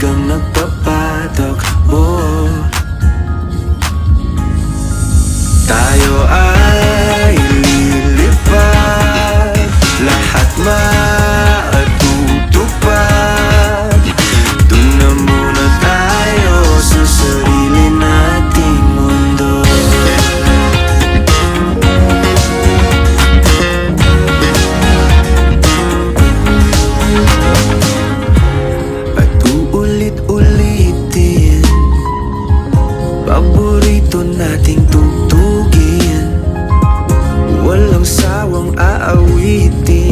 kang nagpapatakbo. Tayo ay lilipad, lahat matutupad. Dun na muna tayo sa sarili nating mundo. At uulit-ulitin, paborito nating tugtugin, walang sawang aawitin.